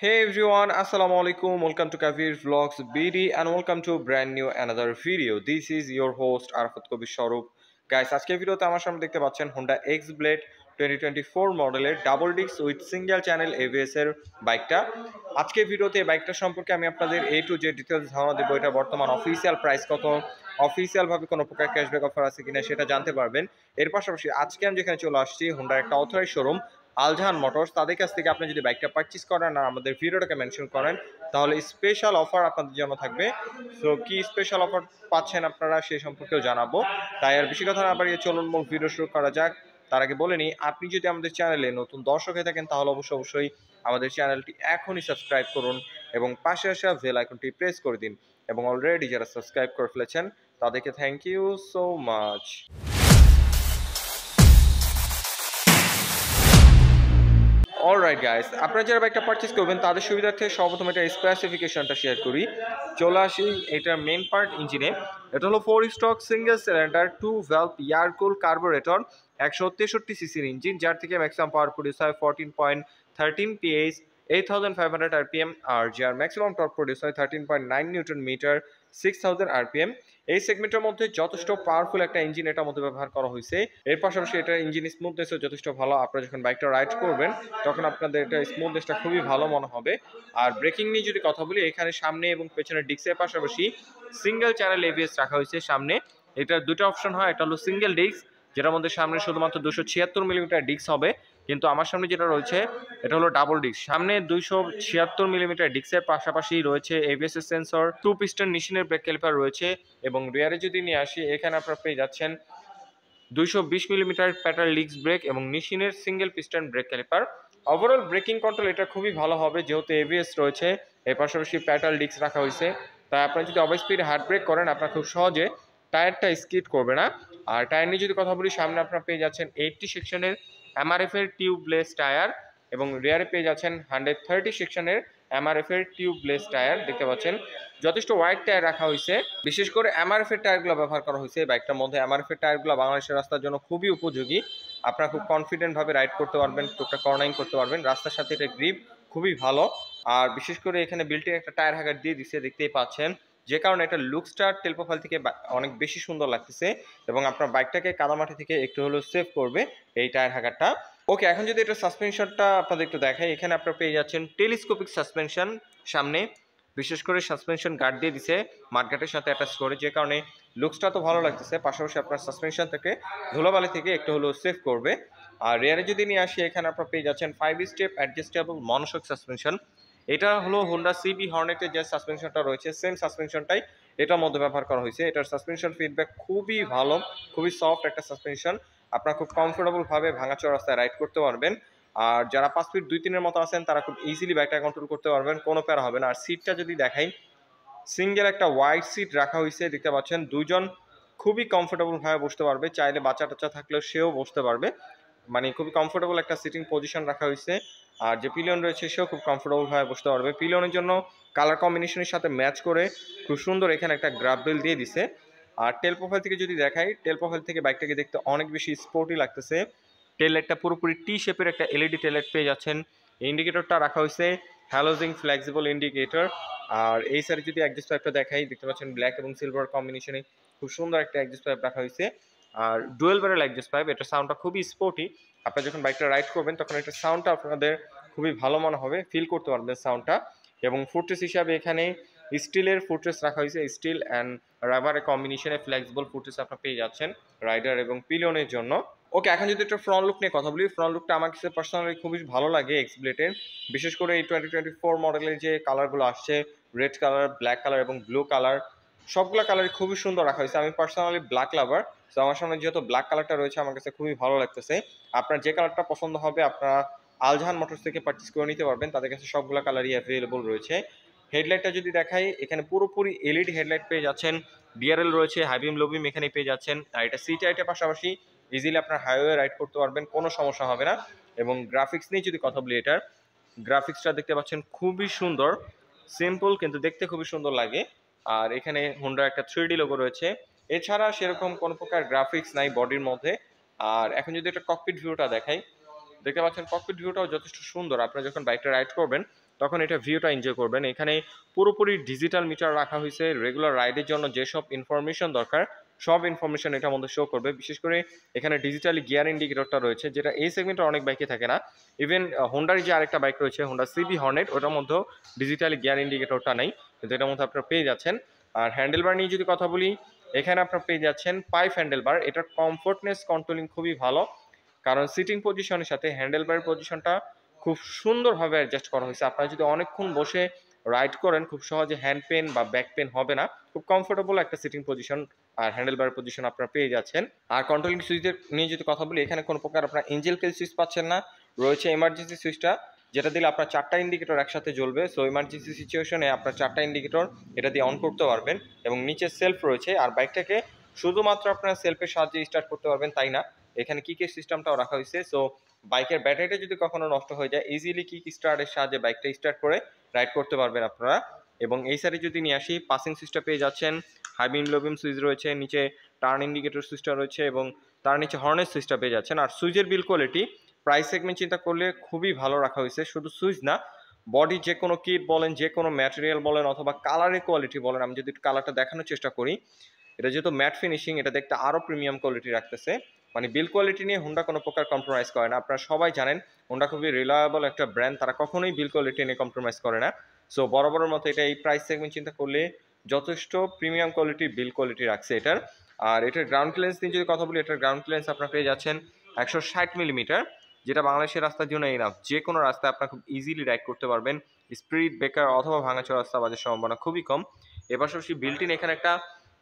Hey everyone, Assalamu alaikum. Welcome to Kavir Vlogs BD and welcome to brand new another video. This is your host Arafat Kobir Sharup. Guys, আজকের ভিডিওতে আমার সামনে দেখতে পাচ্ছেন Honda X Blade 2024 মডেলের double disc with single channel ABS এর বাইকটা। আজকের ভিডিওতে এই বাইকটা সম্পর্কে আমি আপনাদের A to Z ডিটেইলস ধারণা দেব। এটা বর্তমান অফিসিয়াল প্রাইস কত, অফিসিয়াল ভাবে কোনো প্রকার ক্যাশব্যাক অফার আছে কিনা সেটা জানতে পারবেন। এর পাশাপাশি আজকে আমি যেখানে চলে আসছি Honda একটা অথরাইজ শোরুম আলজাহান মোটরস, তাদের কাছ থেকে আপনি যদি বাইকটা পারচেজ করেন আর আমাদের ভিডিওটাকে মেনশন করেন তাহলে স্পেশাল অফার আপনাদের জন্য থাকবে। সো কি স্পেশাল অফার পাচ্ছেন আপনারা সেই সম্পর্কেও জানাবো। তাই আর বেশি কথা না বাড়িয়ে চলুন মূল ভিডিও শুরু করা যাক। তার আগে বলে নিই, আপনি যদি আমাদের চ্যানেলে নতুন দর্শক হয়ে থাকেন তাহলে অবশ্যই আমাদের চ্যানেলটি এখনই সাবস্ক্রাইব করুন এবং পাশে আসা বেল আইকনটি প্রেস করে দিন। এবং অলরেডি যারা সাবস্ক্রাইব করে ফেলেছেন তাদেরকে thank you so much. Alright guys, আপনারা যারা বাইকটা পারচেজ করবেন তাদের সুবিধার্থে সর্বপ্রথম এটা স্পেসিফিকেশনটা শেয়ার করি। চলে আসি এটার মেন পার্ট ইঞ্জিনে। এটা হলো 4 stroke single cylinder 2 valve air কুল কার্বোরেটর 163 সিসির ইঞ্জিন, যার থেকে ম্যাক্সিমাম পাওয়ার প্রডিউস হয় 14.13 PS 8500 RPM, আর যার ম্যাক্সিমাম টর্ক প্রডিউস হয় 13.9 নিউটন মিটার 6000 RPM। এই সেগমেন্টের মধ্যে যথেষ্ট পাওয়ারফুল একটা ইঞ্জিন এটার মধ্যে ব্যবহার করা হয়েছে। এর পাশাপাশি এটার ইঞ্জিন স্মুথনেসও যথেষ্ট ভালো। আপনারা যখন বাইকটা রাইড করবেন তখন আপনাদের এটা স্মুথনেসটা খুবই ভালো মনে হবে। আর ব্রেকিং নিয়ে যদি কথা বলি, এখানে সামনে এবং পেছনের ডিস্কের পাশাপাশি সিঙ্গেল চ্যানেল ABS রাখা হয়েছে সামনে। এটার দুটো অপশন হয়, এটা হলো সিঙ্গেল ডিস্ক যেটার মধ্যে সামনে শুধুমাত্র 276 মিলিমিটার ডিস্ক হবে, কিন্তু আমার সামনে যেটা রয়েছে এটা হলো ডাবল ডিস্ক। সামনে 276 মিলিমিটার ডিস্কের পাশাপাশি রয়েছে ABS সেন্সর, 2 পিস্টন নিশিনের ব্রেক ক্যালিপার রয়েছে এবং রিয়ারে যদি নিয়ে আসি এখানে আপনারা পেয়ে যাচ্ছেন 220 মিলিমিটার প্যাটার ডিস্ক ব্রেক এবং নিশিনের single piston brake caliper. Overall braking control এটা খুবই ভালো হবে যেহেতু ABS রয়েছে, এর পাশাপাশি প্যাটার ডিস্ক রাখা হয়েছে। তাই আপনারা যদি ওভার স্পিড হার্ড ব্রেক করেন আপনারা খুব সহজে টায়ারটা স্কিড করবে না। আর টায়ার নিয়ে যদি কথা বলি, সামনে আপনারা পেয়ে যাচ্ছেন 80 সেকশনের MRF এর টিউবলেস টায়ার এবং রিয়ারে পেয়ে যাচ্ছেন 130 সেকশনের MRF এর টিউবলেস টায়ার। দেখতে পাচ্ছেন যথেষ্ট ওয়াইড টায়ার রাখা হয়েছে, বিশেষ করে MRF এর টায়ারগুলো ব্যবহার করা হয়েছে বাইকটার মধ্যে। MRF এর টায়ারগুলো বাংলাদেশের রাস্তার জন্য খুবই উপযোগী। আপনারা খুব কনফিডেন্ট ভাবে রাইড করতে পারবেন, টুকটাক কর্নারিং করতে পারবেন। রাস্তার সাথে এটা গ্রিপ খুবই ভালো। আর বিশেষ করে এখানে বিল্টিং একটা টায়ার হ্যাগার দিয়ে দিচ্ছে, দেখতেই পাচ্ছেন, যে কারণে এটা লুকসটা টেল প্রোফাইল থেকে অনেক বেশি সুন্দর লাগতেছে এবং আপনার বাইকটাকে কাদামাটি থেকে একটু হলেও সেভ করবে এই টায়ার হ্যাগারটা। ওকে, এখন যদি এটা সাসপেনশনটা আপনাদের একটু দেখাই, এখানে আপনারা পেয়ে যাচ্ছেন টেলিস্কোপিক সাসপেনশন সামনে। বিশেষ করে সাসপেনশন গার্ড দিয়ে দিছে মাঠঘাটের সাথে অ্যাটাচ করে, যে কারণে লুকসটা তো ভালো লাগতেছে, পাশাপাশি আপনার সাসপেনশন থেকে ধুলোবালি থেকে একটু হলেও সেভ করবে। আর রিয়ারে যদি নিয়ে আসি, এখানে আপনারা পেয়ে যাচ্ছেন 5 স্টেপ অ্যাডজাস্টেবল মনোশক সাসপেনশন। এটা হলো হোন্ডা সিবি হর্নেটের যে সাসপেনশনটা রয়েছে সেম সাসপেনশনটাই এটার মধ্যে ব্যবহার করা হয়েছে। এটার সাসপেনশন ফিডব্যাক খুবই ভালো, খুবই সফট একটা সাসপেনশন। আপনারা খুব কমফোর্টেবল ভাবে ভাঙাচোরা রাস্তায় রাইড করতে পারবেন। আর যারা 5 ফিট 2-3 মতো আছেন তারা খুব ইজিলি বাইকটা কন্ট্রোল করতে পারবেন, কোনো প্যারা হবে না। আর সিটটা যদি দেখাই, সিঙ্গেল একটা ওয়াইড সিট রাখা হয়েছে, দেখতে পাচ্ছেন দুইজন খুবই কমফোর্টেবল ভাবে বসতে পারবে, চাইলে বাচ্চা টাচ্চা থাকলেও সেও বসতে পারবে। মানে খুবই কমফোর্টেবল একটা সিটিং পজিশন রাখা হয়েছে। আর যে পিলিয়ন রয়েছে সেও খুব কমফোর্টেবল ভাবে বসতে পারবে। পিলিয়নের জন্য কালার কম্বিনেশনের সাথে ম্যাচ করে খুব সুন্দর এখানে একটা গ্রাব বেল দিয়ে দিছে। আর টেল প্রোফাইল থেকে যদি দেখাই, টেল প্রোফাইল থেকে বাইকটাকে দেখতে অনেক বেশি স্পোর্টি লাগতেছে। টেল লাইটটা পুরোপুরি টি শেপের একটা LED টেল লাইট পেয়ে যাচ্ছেন। ইন্ডিকেটরটা রাখা হয়েছে হ্যালোজিং ফ্লেক্সিবল ইন্ডিকেটর। আর এই সাইডে যদি অ্যাডজাস্ট পাইপটা দেখাই, দেখতে পাচ্ছেন ব্ল্যাক এবং সিলভার কম্বিনেশনে খুব সুন্দর একটা অ্যাডজাস্ট পাইপ রাখা হয়েছে। আর ডুয়েল ব্যারেল অ্যাডজাস্ট পাইপ, এটা সাউন্ডটা খুবই স্পোর্টি। আপনারা যখন বাইকটা রাইড করবেন তখন এটা সাউন্ডটা আপনাদের খুবই ভালো মনে হবে, ফিল করতে পারবেন সাউন্ডটা। এবং ফুটরেস হিসাবে এখানে স্টিলের ফুটরেস রাখা হয়েছে, স্টিল অ্যান্ড রাবারের কম্বিনেশনে ফ্লেক্সিবল ফুটরেস আপনারা পেয়ে যাচ্ছেন রাইডার এবং পিলিয়নের জন্য। ওকে, এখন যদি একটা ফ্রন্ট লুক নিয়ে কথা বলি, ফ্রন্ট লুকটা আমার কাছে পার্সোনালি খুবই ভালো লাগে এক্স ব্লেডের। বিশেষ করে এই 2024 মডেলের যে কালারগুলো আসছে, রেড কালার, ব্ল্যাক কালার এবং ব্লু কালার, সবগুলো কালারই খুবই সুন্দর রাখা হয়েছে। আমি পার্সোনালি ব্ল্যাক লাভার, তো আমার সামনে যেহেতু ব্ল্যাক কালারটা রয়েছে আমার কাছে খুবই ভালো লাগতেছে। আপনার যে কালারটা পছন্দ হবে আপনারা আলজাহান মোটরস থেকে পারচেজ করে নিতে পারবেন, তাদের কাছে সবগুলো কালারই অ্যাভেলেবল রয়েছে। হেডলাইটটা যদি দেখাই, এখানে পুরোপুরি LED হেডলাইট পেয়ে যাচ্ছেন, DRL রয়েছে, হাইবিম লোবিম এখানে পেয়ে যাচ্ছেন। আর এটা সিটি লাইটের পাশাপাশি ইজিলি আপনার হাইওয়ে রাইড করতে পারবেন, কোনো সমস্যা হবে না। এবং গ্রাফিক্স নিয়ে যদি কথা বলি, এটার গ্রাফিক্সটা দেখতে পাচ্ছেন খুবই সুন্দর, সিম্পল কিন্তু দেখতে খুবই সুন্দর লাগে। আর এখানে হোন্ডা একটা 3D লোগো রয়েছে, এছাড়া সেরকম কোনো প্রকার গ্রাফিক্স নাই বডির মধ্যে। আর এখন যদি একটা ককপিট ভিউটা দেখাই, দেখতে পাচ্ছেন ককপিট ভিউটাও যথেষ্ট সুন্দর। আপনারা যখন বাইকটা রাইড করবেন তখন এটা ভিউটা এনজয় করবেন। এখানে পুরোপুরি ডিজিটাল মিটার রাখা হয়েছে, রেগুলার রাইডের জন্য যেসব ইনফরমেশন দরকার সব ইনফরমেশন এটার মধ্যে শো করবে। বিশেষ করে এখানে ডিজিটালি গিয়ার ইন্ডিকেটরটা রয়েছে, যেটা এই সেগমেন্টে অনেক বাইকে থাকে না। ইভেন হোন্ডার যে আরেকটা বাইক রয়েছে হোন্ডা সিবি হর্নেট, ওটার মধ্যেও ডিজিটালি গিয়ার ইন্ডিকেটরটা নেই, কিন্তু এটার মধ্যে আপনারা পেয়ে যাচ্ছেন। আর হ্যান্ডেলবার নিয়ে যদি কথা বলি, এখানে আপনারা পেয়ে যাচ্ছেন পাইপ হ্যান্ডেলবার। এটার কমফোর্টনেস কন্ট্রোলিং খুবই ভালো, কারণ সিটিং পজিশনের সাথে হ্যান্ডেলবারের পজিশনটা খুব সুন্দরভাবে অ্যাডজাস্ট করা হয়েছে। আপনারা যদি অনেকক্ষণ বসে রাইড করেন খুব সহজে হ্যান্ড পেন বা ব্যাক পেন হবে না, খুব কমফোর্টেবল একটা সিটিং পজিশন আর হ্যান্ডেলবারের পজিশন আপনারা পেয়ে যাচ্ছেন। আর কন্ট্রোলিং সুইচের নিয়ে যদি কথা বলি, এখানে কোনো প্রকার আপনার এঞ্জেল কেল সুইচ পাচ্ছেন না, রয়েছে এমার্জেন্সি সুইচটা, যেটা দিলে আপনার 4টা ইন্ডিকেটর একসাথে জ্বলবে। সো এমার্জেন্সি সিচুয়েশনে আপনার 4টা ইন্ডিকেটর এটা দিয়ে অন করতে পারবেন। এবং নিচে সেলফ রয়েছে, আর বাইকটাকে শুধুমাত্র আপনার সেলফের সাহায্যে স্টার্ট করতে পারবেন তাই না, এখানে কিকের সিস্টেমটাও রাখা হয়েছে। সো বাইকের ব্যাটারিটা যদি কখনো নষ্ট হয়ে যায় ইজিলি কিক স্টার্টের সাহায্যে বাইকটা স্টার্ট করে রাইড করতে পারবেন আপনারা। এবং এই সাইডে যদি নিয়ে আসি, পাসিং সুইচটা পেয়ে যাচ্ছেন, হাই বিম লো বিম সুইচ রয়েছে, নিচে টার্ন ইন্ডিকেটর সুইচটা রয়েছে এবং তার নিচে হর্নের সুইচটা পেয়ে যাচ্ছেন। আর সুইচের বিল কোয়ালিটি প্রাইস সেগমেন্ট চিন্তা করলে খুবই ভালো রাখা হয়েছে। শুধু সুইচ না, বডি যে কোনো কিট বলেন, যে কোনো ম্যাটেরিয়াল বলেন, অথবা কালারের কোয়ালিটি বলেন, আমি যদি কালারটা দেখানোর চেষ্টা করি, এটা যেহেতু ম্যাট ফিনিশিং, এটা দেখতে আরও প্রিমিয়াম কোয়ালিটি রাখতেছে। মানে বিল কোয়ালিটি নিয়ে হোন্ডা কোনো প্রকার কম্প্রোমাইজ করে না। আপনারা সবাই জানেন হোন্ডা খুবই রিলায়েবল একটা ব্র্যান্ড, তারা কখনোই বিল কোয়ালিটি নিয়ে কম্প্রোমাইজ করে না। সো বরাবরের মতো এটা এই প্রাইস সেগমেন্ট চিন্তা করলে যথেষ্ট প্রিমিয়াম কোয়ালিটির বিল কোয়ালিটি রাখছে এটার। আর এটার গ্রাউন্ড ক্লিয়ারেন্স নিয়ে যদি কথা বলি, এটার গ্রাউন্ড ক্লিয়ারেন্স আপনারা পেয়ে যাচ্ছেন 160 মিলিমিটার, যেটা বাংলাদেশের রাস্তার জন্য এনাফ। যে কোনো রাস্তায় আপনারা খুব ইজিলি রাইড করতে পারবেন, স্পিড ব্রেকার অথবা ভাঙাচোরা রাস্তা বাজার সম্ভাবনা খুবই কম। এর পাশাপাশি বিল্ট ইন এখানে একটা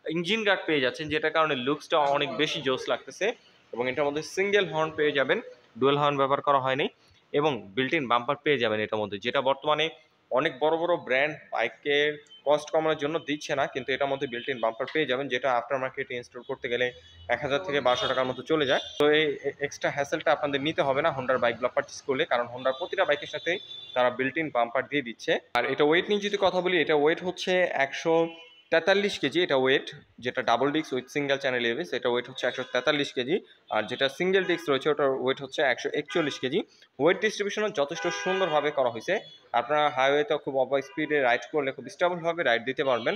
ইঞ্জিন গার্ড পেয়ে যাচ্ছেন, যেটার কারণে লুকসটা অনেক বেশি জোস লাগতেছে। এবং এটার মধ্যে সিঙ্গেল হর্ন পেয়ে যাবেন, ডুয়েল হর্ন ব্যবহার করা হয়নি। এবং বিল্ট ইন বাম্পার পেয়ে যাবেন এটার মধ্যে, যেটা বর্তমানে অনেক বড় বড় ব্র্যান্ড বাইকের কস্ট কমানোর জন্য দিচ্ছে না, কিন্তু এটার মধ্যে বিল্ট ইন বাম্পার পেয়ে যাবেন, যেটা আফটার মার্কেটে ইনস্টল করতে গেলে 1000 থেকে 1200 টাকার মতো চলে যায়। তো এই এক্সট্রা হ্যাসেলটা আপনাদের নিতে হবে না হোন্ডার বাইকগুলো পারচেস করলে, কারণ হোন্ডার প্রতিটা বাইকের সাথে তারা বিল্ট ইন বাম্পার দিয়ে দিচ্ছে। আর এটা ওয়েট নিয়ে যদি কথা বলি, এটা ওয়েট হচ্ছে 143 কেজি এটা ওয়েট, যেটা double disc with single channel ABS, এটা ওয়েট হচ্ছে 143 কেজি। আর যেটা সিঙ্গেল ডিস্ক রয়েছে ওটার ওয়েট হচ্ছে 141 কেজি। ওয়েট ডিস্ট্রিবিউশনও যথেষ্ট সুন্দরভাবে করা হয়েছে। আপনারা হাইওয়েতে খুব ওভার স্পিডে রাইড করলে খুব স্টেবলভাবে রাইড দিতে পারবেন,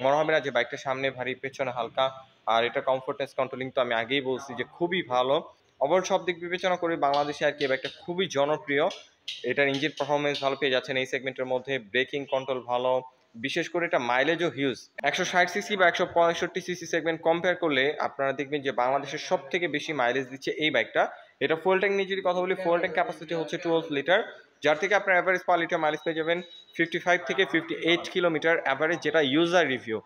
মনে হবে না যে বাইকটা সামনে ভারী পেছনে হালকা। আর এটা কমফোর্টনেস কন্ট্রোলিং তো আমি আগেই বলছি যে খুবই ভালো। ওভারঅল সব দিক বিবেচনা করে বাংলাদেশে আর কি বাইকটা খুবই জনপ্রিয়। এটার ইঞ্জিন পারফরমেন্স ভালো পেয়ে যাচ্ছেন এই সেগমেন্টের মধ্যে, ব্রেকিং কন্ট্রোল ভালো, বিশেষ করে এটা মাইলেজও হিউজ। 160 সিসি বা 165 সিসি সেগমেন্ট কম্পেয়ার করলে আপনারা দেখবেন যে বাংলাদেশের সব থেকে বেশি মাইলেজ দিচ্ছে এই বাইকটা। এটা ফুয়েল ট্যাঙ্ক নিয়ে যদি কথা বলি, ফুয়েল ট্যাঙ্ক ক্যাপাসিটি হচ্ছে 12 লিটার, যার থেকে আপনার অ্যাভারেজ পার লিটার মাইলেজ পেয়ে যাবেন 55 থেকে 58 কিলোমিটার অ্যাভারেজ, যেটা ইউজার রিভিউ।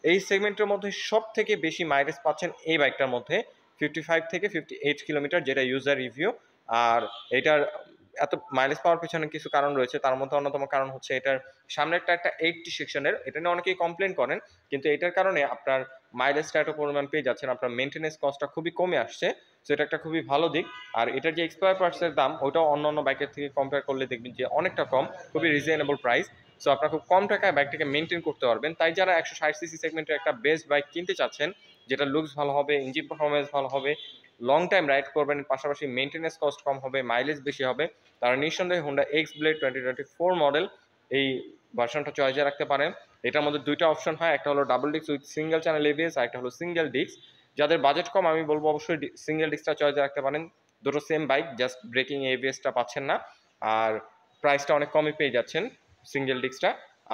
এই সেগমেন্টের মধ্যে সব থেকে বেশি মাইলেজ পাচ্ছেন এই বাইকটার মধ্যে, 55 থেকে 58 কিলোমিটার, যেটা ইউজার রিভিউ। আর এটার এত মাইলেজ পাওয়ার পেছনে কিছু কারণ রয়েছে, তার মধ্যে অন্যতম কারণ হচ্ছে এটার সামনেরটা একটা 80 সেকশনের, এটা নিয়ে অনেকেই কমপ্লেন করেন, কিন্তু এটার কারণে আপনার মাইলেজটা এত পরিমাণ পেয়ে যাচ্ছেন, আপনার মেনটেন্যান্স কস্টটা খুবই কমে আসছে। সো এটা একটা খুবই ভালো দিক। আর এটার যে এক্সপায়ার পার্টসের দাম ওটাও অন্য অন্য বাইকের থেকে কম্পেয়ার করলে দেখবেন যে অনেকটা কম, খুবই রিজনেবল প্রাইস। সো আপনারা খুব কম টাকায় বাইকটাকে মেনটেন করতে পারবেন। তাই যারা 160 সিসি সেগমেন্টের একটা বেস্ট বাইক কিনতে চাচ্ছেন, যেটা লুকস ভালো হবে, ইঞ্জিন পারফরমেন্স ভালো হবে, লং টাইম রাইড করবেন, পাশাপাশি মেনটেন্যান্স কস্ট কম হবে, মাইলেজ বেশি হবে, তারা নিঃসন্দেহে হোন্ডা এক্স ব্লেড 2024 মডেল এই ভার্সনটা চয়েসে রাখতে পারেন। এটার মধ্যে দুইটা অপশন হয়, একটা হলো double disc with single channel ABS, আর একটা হলো সিঙ্গেল ডিস্ক। যাদের বাজেট কম আমি বলবো অবশ্যই সিঙ্গেল ডিস্কটা চয়েসে রাখতে পারেন। দুটো সেম বাইক, জাস্ট ব্রেকিং এবিএসটা পাচ্ছেন না, আর প্রাইসটা অনেক কমই পেয়ে যাচ্ছেন সিঙ্গেল ডিস্কটা।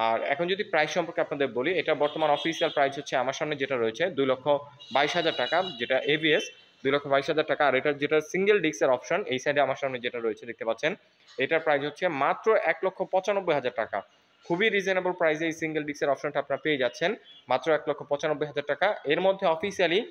আর এখন যদি প্রাইস সম্পর্কে আপনাদের বলি, এটা বর্তমান অফিসিয়াল প্রাইস হচ্ছে আমার সামনে যেটা রয়েছে 2,22,000 টাকা, যেটা এবিএস 2,22,000 টাকা। আর এটার যেটা সিঙ্গেল ডিস্কের অপশন এই সাইডে আমার সামনে যেটা রয়েছে দেখতে পাচ্ছেন, এটার প্রাইস হচ্ছে মাত্র 1,95,000 টাকা। খুবই রিজনেবল প্রাইসে এই সিঙ্গেল ডিস্কের অপশনটা আপনারা পেয়ে যাচ্ছেন মাত্র 1,95,000 টাকা। এর মধ্যে অফিসিয়ালি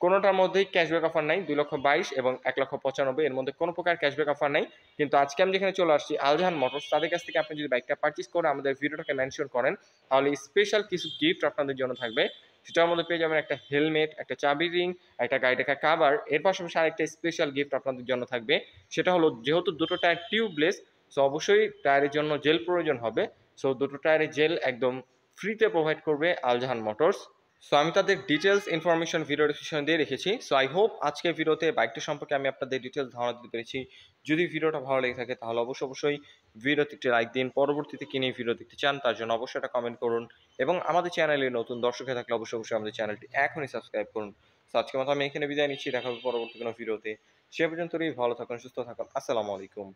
কোনোটার মধ্যেই ক্যাশব্যাক অফার নাই, 2,22,000 এবং 1,95,000 এর মধ্যে কোনো প্রকার ক্যাশব্যাক অফার নাই। কিন্তু আজকে আমি যেখানে চলে আসছি আলজাহান মোটরস, তাদের কাছ থেকে আপনি যদি বাইকটা পারচেস করে আমাদের ভিডিওটাকে মেনশন করেন, তাহলে স্পেশাল কিছু গিফট আপনাদের জন্য থাকবে। সেটার মধ্যে পেয়ে যাবেন একটা হেলমেট, একটা চাবি রিং, একটা গাড়ি টাকা কাভার। এর পাশাপাশি আরেকটা স্পেশাল গিফট আপনাদের জন্য থাকবে, সেটা হলো যেহেতু দুটো টায়ার টিউবলেস, সো অবশ্যই টায়ারের জন্য জেল প্রয়োজন হবে। সো দুটো টায়ারে জেল একদম ফ্রিতে প্রোভাইড করবে আলজাহান মোটরস। সো আমি তাদের ডিটেলস ইনফরমেশন ভিডিও ডিসক্রিপশনে দিয়ে রেখেছি। সো আই হোপ আজকের ভিডিওতে বাইকটি সম্পর্কে আমি আপনাদের ডিটেলস ধারণা দিতে পেরেছি। যদি ভিডিওটা ভালো লেগে থাকে তাহলে অবশ্যই ভিডিওতে একটি লাইক দিন। পরবর্তীতে কি নিয়ে ভিডিও দেখতে চান তার জন্য অবশ্যই একটা কমেন্ট করুন এবং আমাদের চ্যানেলে নতুন দর্শক হয়ে থাকলে অবশ্যই আমাদের চ্যানেলটি এখনই সাবস্ক্রাইব করুন। তো আজকের মতো আমি এখানে বিদায় নিচ্ছি। দেখা হবে পরবর্তী কোনো ভিডিওতে। সে পর্যন্তই ভালো থাকুন, সুস্থ থাকুন। আসসালামু আলাইকুম।